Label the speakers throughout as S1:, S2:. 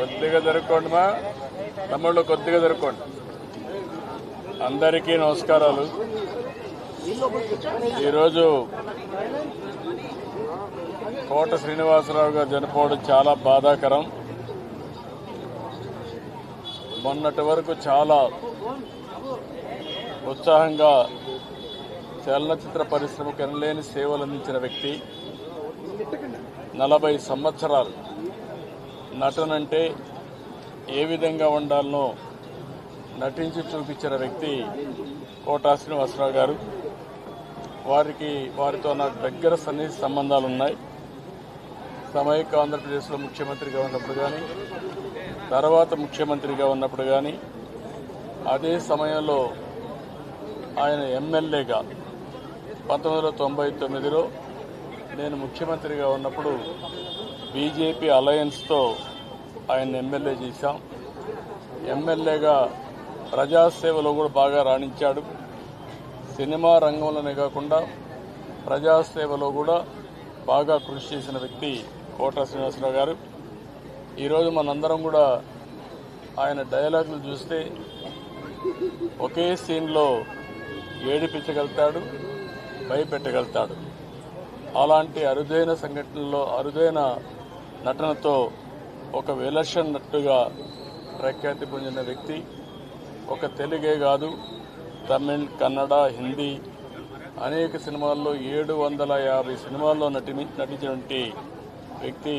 S1: కొద్దిగా జరుపుకోండి మా తమ్ముళ్ళు, కొద్దిగా జరుపుకోండి. అందరికీ నమస్కారాలు. ఈరోజు కోట శ్రీనివాసరావు గారు చనిపోవడం చాలా బాధాకరం. మొన్నటి వరకు చాలా ఉత్సాహంగా చలనచిత్ర పరిశ్రమకు ఎనలేని సేవలు అందించిన వ్యక్తి. 40 సంవత్సరాలు నటనంటే ఏ విధంగా ఉండాలనో నటించి చూపించిన వ్యక్తి కోట శ్రీనివాసరావు గారు. వారితో నాకు దగ్గర సన్నిహిత సంబంధాలు ఉన్నాయి. సమైక్య ఆంధ్రప్రదేశ్లో ముఖ్యమంత్రిగా ఉన్నప్పుడు కానీ, తర్వాత ముఖ్యమంత్రిగా ఉన్నప్పుడు కానీ, అదే సమయంలో ఆయన ఎమ్మెల్యేగా 1999లో నేను ముఖ్యమంత్రిగా ఉన్నప్పుడు బీజేపీ అలయన్స్తో ఆయన ఎమ్మెల్యే చేశాం. ఎమ్మెల్యేగా ప్రజాసేవలో కూడా బాగా రాణించాడు. సినిమా రంగంలోనే కాకుండా ప్రజాసేవలో కూడా బాగా కృషి చేసిన వ్యక్తి కోట శ్రీనివాసరావు గారు. ఈరోజు మనందరం కూడా ఆయన డైలాగులు చూస్తే ఒకే సీన్లో ఏడిపించగలుగుతాడు, భయపెట్టగలుగుతాడు. అలాంటి అరుదైన సంఘటనల్లో అరుదైన నటనతో ఒక విలక్షణ నటుగా ప్రఖ్యాతి పొందిన వ్యక్తి. ఒక తెలుగే కాదు, తమిళ్, కన్నడ, హిందీ అనేక సినిమాల్లో 750 సినిమాల్లో నటించినటువంటి వ్యక్తి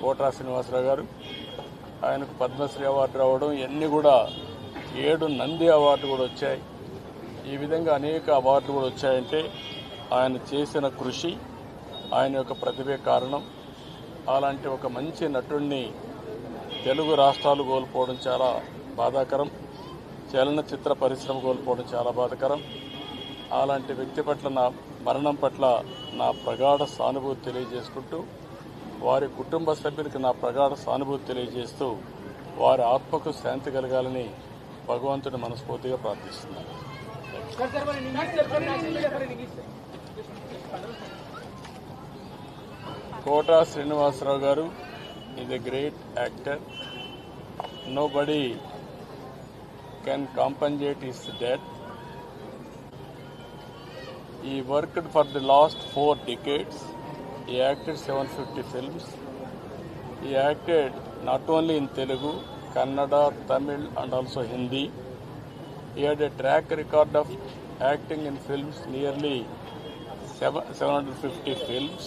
S1: కోట శ్రీనివాసరావు గారు. ఆయనకు పద్మశ్రీ అవార్డు రావడం, ఇవన్నీ కూడా 7 నంది అవార్డు కూడా వచ్చాయి. ఈ విధంగా అనేక అవార్డులు కూడా వచ్చాయంటే ఆయన చేసిన కృషి, ఆయన యొక్క ప్రతిభే కారణం. అలాంటి ఒక మంచి నటుడిని తెలుగు రాష్ట్రాలు కోల్పోవడం చాలా బాధాకరం. చలనచిత్ర పరిశ్రమ కోల్పోవడం చాలా బాధాకరం. అలాంటి వ్యక్తి పట్ల నా మరణం పట్ల నా ప్రగాఢ సానుభూతి తెలియజేసుకుంటూ, వారి కుటుంబ సభ్యులకు నా ప్రగాఢ సానుభూతి తెలియజేస్తూ, వారి ఆత్మకు శాంతి కలగాలని భగవంతుని మనస్ఫూర్తిగా ప్రార్థిస్తున్నాను. కోట శ్రీనివాసరావు గారు is a great actor. Nobody can compensate his death. He worked for the last 4 decades. He acted 750 films. He acted not only in Telugu, Kannada, Tamil and also Hindi. He had a track record of acting in films, nearly 750 films.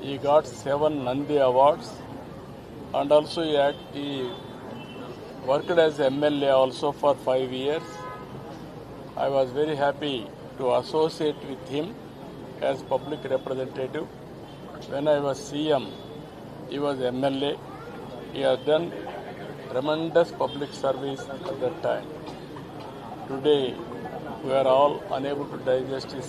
S1: He got 7 Nandi Awards, and also he worked as MLA also for 5 years. I was very happy to associate with him as public representative. When I was CM, he was MLA. He has done tremendous public service at that time. Today, we are all unable to digest his